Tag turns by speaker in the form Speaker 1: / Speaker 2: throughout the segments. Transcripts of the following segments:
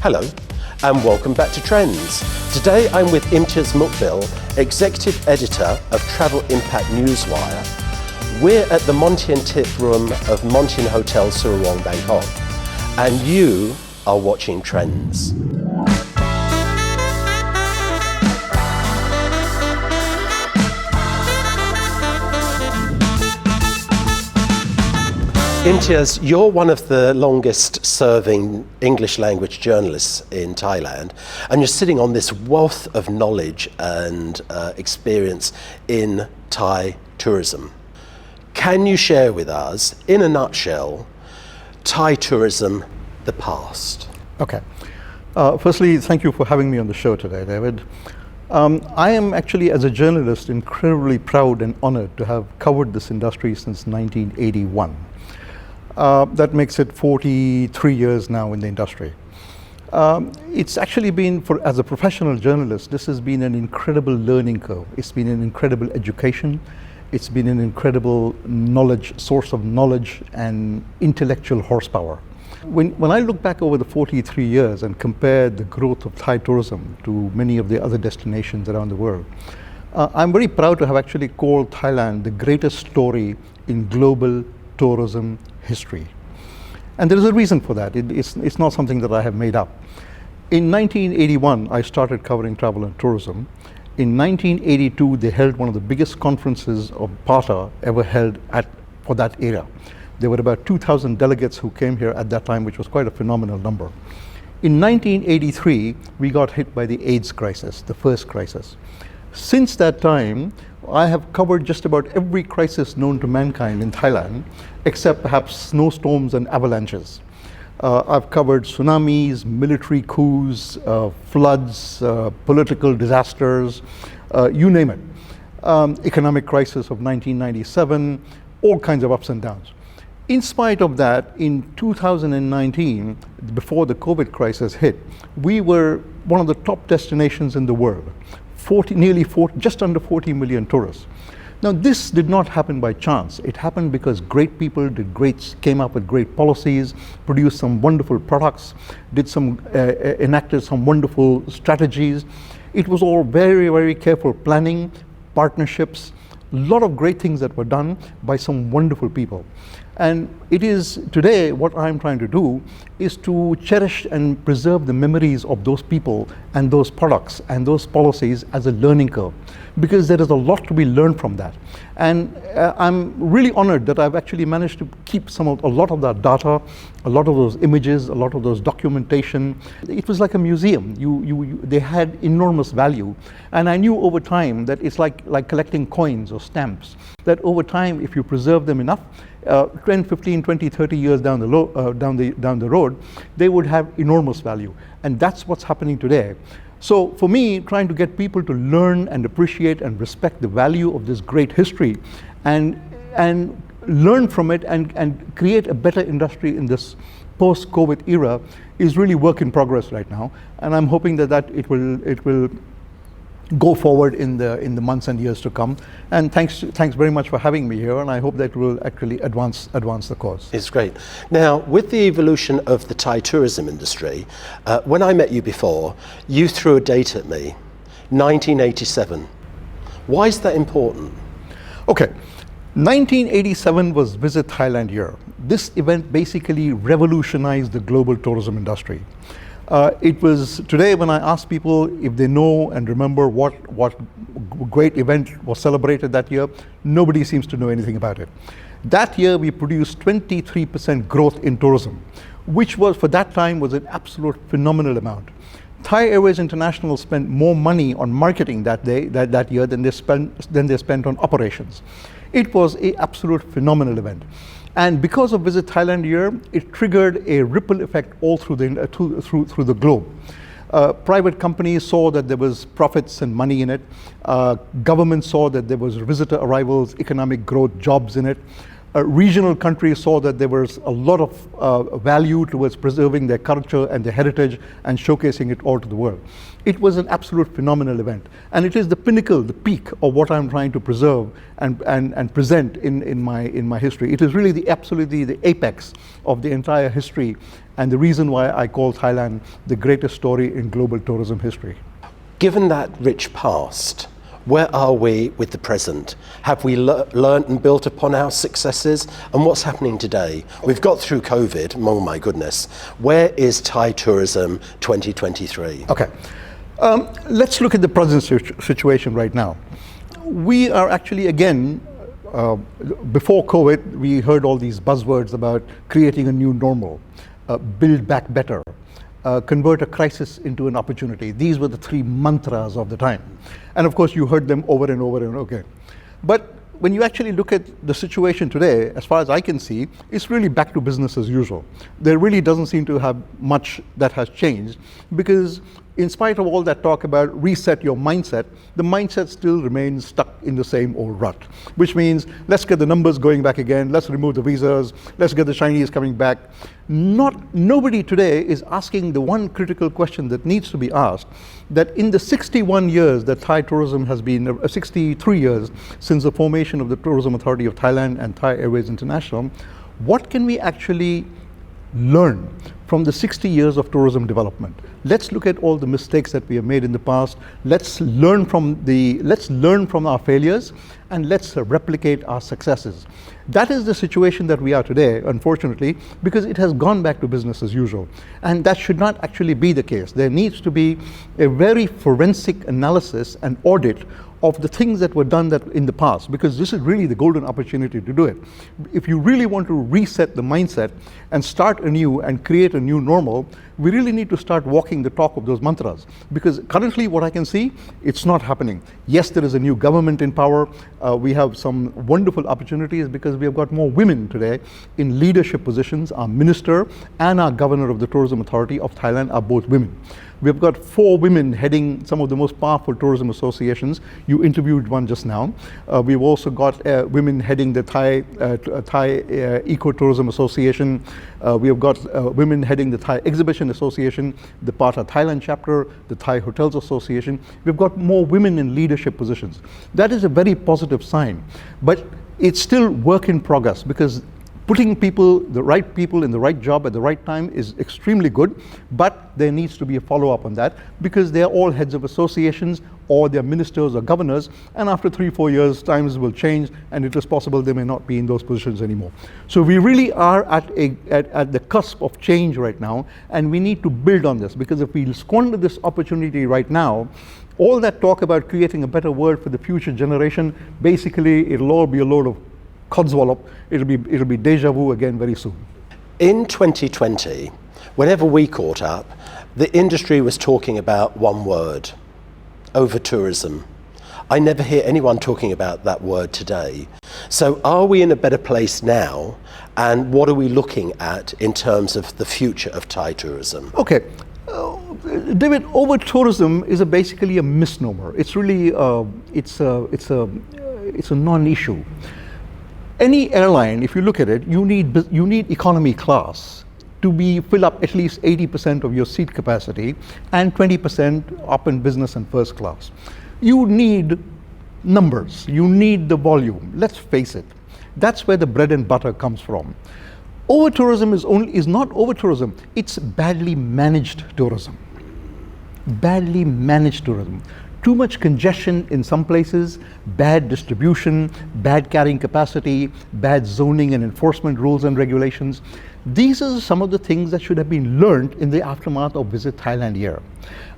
Speaker 1: Hello, and welcome back to Trends. Today I'm with Imtiaz Muqbil, Executive Editor of Travel Impact Newswire. We're at the Montian Tip Room of Montian Hotel Surawong, Bangkok, and you are watching Trends. Imtiaz, you're one of the longest serving English language journalists in Thailand, and you're sitting on this wealth of knowledge and experience in Thai tourism. Can you share with us, in a nutshell, Thai tourism, the past?
Speaker 2: Okay. Firstly, thank you for having me on the show today, David. I am actually, as a journalist, incredibly proud and honored to have covered this industry since 1981. That makes it 43 years now in the industry. It's actually been, as a professional journalist, this has been an incredible learning curve. It's been an incredible education. It's been an incredible source of knowledge and intellectual horsepower. When I look back over the 43 years and compare the growth of Thai tourism to many of the other destinations around the world, I'm very proud to have actually called Thailand the greatest story in global tourism history. And there is a reason for that. It's not something that I have made up. In 1981, I started covering travel and tourism. In 1982, they held one of the biggest conferences of PATA ever held for that era. There were about 2,000 delegates who came here at that time, which was quite a phenomenal number. In 1983, we got hit by the AIDS crisis, the first crisis. Since that time, I have covered just about every crisis known to mankind in Thailand, except perhaps snowstorms and avalanches. I've covered tsunamis, military coups, floods, political disasters, you name it. Economic crisis of 1997, all kinds of ups and downs. In spite of that, in 2019, before the COVID crisis hit, we were one of the top destinations in the world. Just under 40 million tourists. Now, this did not happen by chance. It happened because great people came up with great policies, produced some wonderful products, enacted some wonderful strategies. It was all very, very careful planning, partnerships, a lot of great things that were done by some wonderful people. And it is today what I'm trying to do is to cherish and preserve the memories of those people and those products and those policies as a learning curve, because there is a lot to be learned from that. And I'm really honored that I've actually managed to keep a lot of that data, a lot of those images, a lot of those documentation. It was like a museum. They had enormous value. And I knew over time that it's like collecting coins or stamps, that over time, if you preserve them enough, 10, 15, 20, 30 years down the road, they would have enormous value. And that's what's happening today. So for me, trying to get people to learn and appreciate and respect the value of this great history and learn from it and create a better industry in this post-COVID era is really work in progress right now. And I'm hoping that it will go forward in the months and years to come. And thanks very much for having me here, and I hope that will actually advance the cause.
Speaker 1: It's great. Now, with the evolution of the Thai tourism industry, when I met you before, you threw a date at me, 1987. Why is that important?
Speaker 2: Okay, 1987 was Visit Thailand year. This event basically revolutionized the global tourism industry. It was today when I ask people if they know and remember what great event was celebrated that year, nobody seems to know anything about it. That year we produced 23% growth in tourism, which was for that time was an absolute phenomenal amount. Thai Airways International spent more money on marketing that year than they spent on operations. It was an absolute phenomenal event. And because of Visit Thailand year, it triggered a ripple effect all through the globe. Private companies saw that there was profits and money in it. Government saw that there was visitor arrivals, economic growth, jobs in it. Regional countries saw that there was a lot of value towards preserving their culture and their heritage and showcasing it all to the world. It was an absolute phenomenal event. And it is the pinnacle, the peak of what I'm trying to preserve and present in my history. It is really absolutely the apex of the entire history and the reason why I call Thailand the greatest story in global tourism history.
Speaker 1: Given that rich past, where are we with the present? Have we learnt and built upon our successes? And what's happening today? We've got through COVID, oh my goodness. Where is Thai tourism 2023?
Speaker 2: Okay, let's look at the present situation right now. We are actually, again, before COVID, we heard all these buzzwords about creating a new normal, build back better, convert a crisis into an opportunity. These were the three mantras of the time. And of course, you heard them over and over and over again. But when you actually look at the situation today, as far as I can see, it's really back to business as usual. There really doesn't seem to have much that has changed, because in spite of all that talk about reset your mindset, the mindset still remains stuck in the same old rut, which means let's get the numbers going back again, let's remove the visas, let's get the Chinese coming back. Nobody today is asking the one critical question that needs to be asked, that in the 61 years that Thai tourism has been, 63 years since the formation of the Tourism Authority of Thailand and Thai Airways International, what can we actually learn from the 60 years of tourism development? Let's look at all the mistakes that we have made in the past. Let's learn from our failures, and let's replicate our successes. That is the situation that we are today, unfortunately, because it has gone back to business as usual. And that should not actually be the case. There needs to be a very forensic analysis and audit of the things that were done that in the past, because this is really the golden opportunity to do it. If you really want to reset the mindset and start anew and create a new normal, we really need to start walking the talk of those mantras, because currently what I can see, it's not happening. Yes, there is a new government in power. We have some wonderful opportunities because we have got more women today in leadership positions. Our minister and our governor of the Tourism Authority of Thailand are both women. We've got 4 women heading some of the most powerful tourism associations. You interviewed one just now. We've also got women heading the Thai Ecotourism Association. We have got women heading the Thai Exhibition Association, the Pata Thailand chapter, the Thai Hotels Association. We've got more women in leadership positions. That is a very positive sign, but it's still work in progress, because putting the right people in the right job at the right time is extremely good, but there needs to be a follow-up on that, because they are all heads of associations or they're ministers or governors, and after 3-4 years, times will change and it is possible they may not be in those positions anymore. So we really are at the cusp of change right now, and we need to build on this, because if we squander this opportunity right now, all that talk about creating a better world for the future generation, basically it'll all be a load of codswallop. It'll be deja vu again very soon.
Speaker 1: In 2020, whenever we caught up, the industry was talking about one word: over-tourism. I never hear anyone talking about that word today. So are we in a better place now? And what are we looking at in terms of the future of Thai tourism?
Speaker 2: Okay. David, over-tourism is basically a misnomer. It's really it's a non-issue. Any airline, if you look at it, you need economy class to fill up at least 80% of your seat capacity and 20% up in business and first class. You need numbers, you need the volume. Let's face it, that's where the bread and butter comes from. Over-tourism is not over-tourism, it's badly managed tourism. Badly managed tourism. Too much congestion in some places, bad distribution, bad carrying capacity, bad zoning and enforcement rules and regulations. These are some of the things that should have been learned in the aftermath of Visit Thailand year.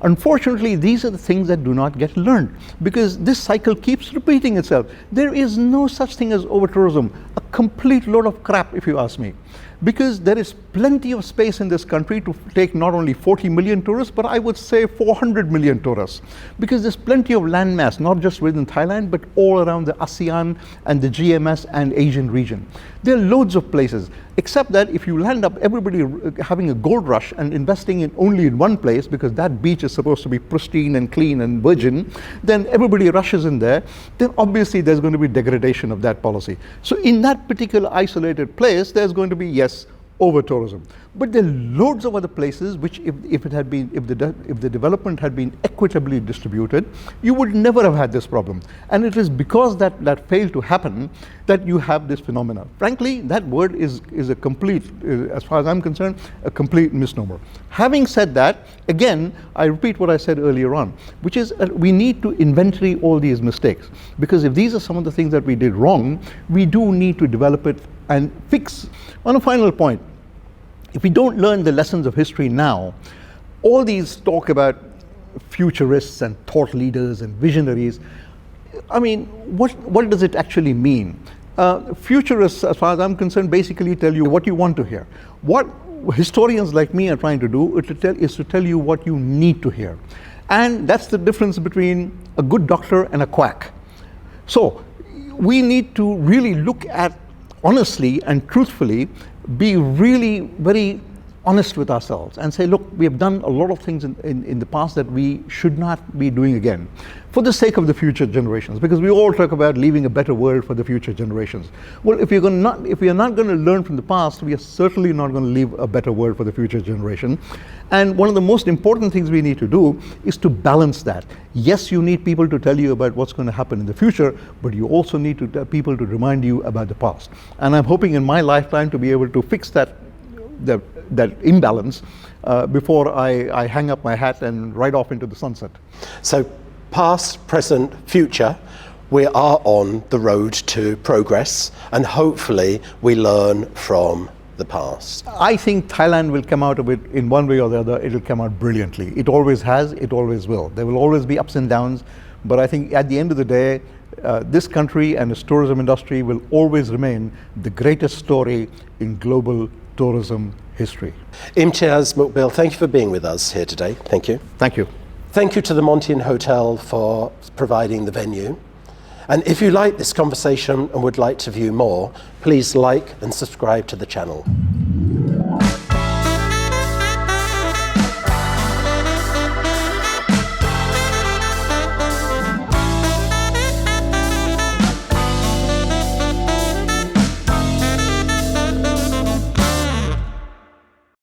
Speaker 2: Unfortunately, these are the things that do not get learned, because this cycle keeps repeating itself. There is no such thing as over-tourism, a complete load of crap if you ask me. Because there is plenty of space in this country to take not only 40 million tourists, but I would say 400 million tourists. Because there's plenty of landmass, not just within Thailand, but all around the ASEAN and the GMS and Asian region. There are loads of places, except that if you land up everybody having a gold rush and investing only in one place, because that beach is supposed to be pristine and clean and virgin, then everybody rushes in there, then obviously there's going to be degradation of that policy. So in that particular isolated place, there's going to be, yes, over tourism. But there are loads of other places which, if the development had been equitably distributed, you would never have had this problem. And it is because that failed to happen that you have this phenomenon. Frankly, that word is a complete, as far as I'm concerned, a complete misnomer. Having said that, again, I repeat what I said earlier on, which is we need to inventory all these mistakes. Because if these are some of the things that we did wrong, we do need to develop it and fix. On a final point, if we don't learn the lessons of history now, all these talk about futurists and thought leaders and visionaries, I mean, what does it actually mean? Futurists, as far as I'm concerned, basically tell you what you want to hear. What historians like me are trying to do is to tell you what you need to hear. And that's the difference between a good doctor and a quack. So we need to really look at, honestly and truthfully, be really very honest with ourselves and say, look, we have done a lot of things in the past that we should not be doing again for the sake of the future generations, because we all talk about leaving a better world for the future generations. Well, if we are not going to learn from the past, we are certainly not going to leave a better world for the future generation. And one of the most important things we need to do is to balance that. Yes, you need people to tell you about what's going to happen in the future, but you also need to tell people to remind you about the past. And I'm hoping in my lifetime to be able to fix that imbalance before I hang up my hat and ride off into the sunset.
Speaker 1: So past, present, future, we are on the road to progress, and hopefully we learn from the past.
Speaker 2: I think Thailand will come out of it in one way or the other. It'll come out brilliantly. It always has, it always will. There will always be ups and downs, but I think at the end of the day, this country and its tourism industry will always remain the greatest story in global tourism history.
Speaker 1: Imtiaz Muqbil, thank you for being with us here today. Thank you.
Speaker 2: Thank you.
Speaker 1: Thank you to the Montian Hotel for providing the venue. And if you like this conversation and would like to view more, please like and subscribe to the channel.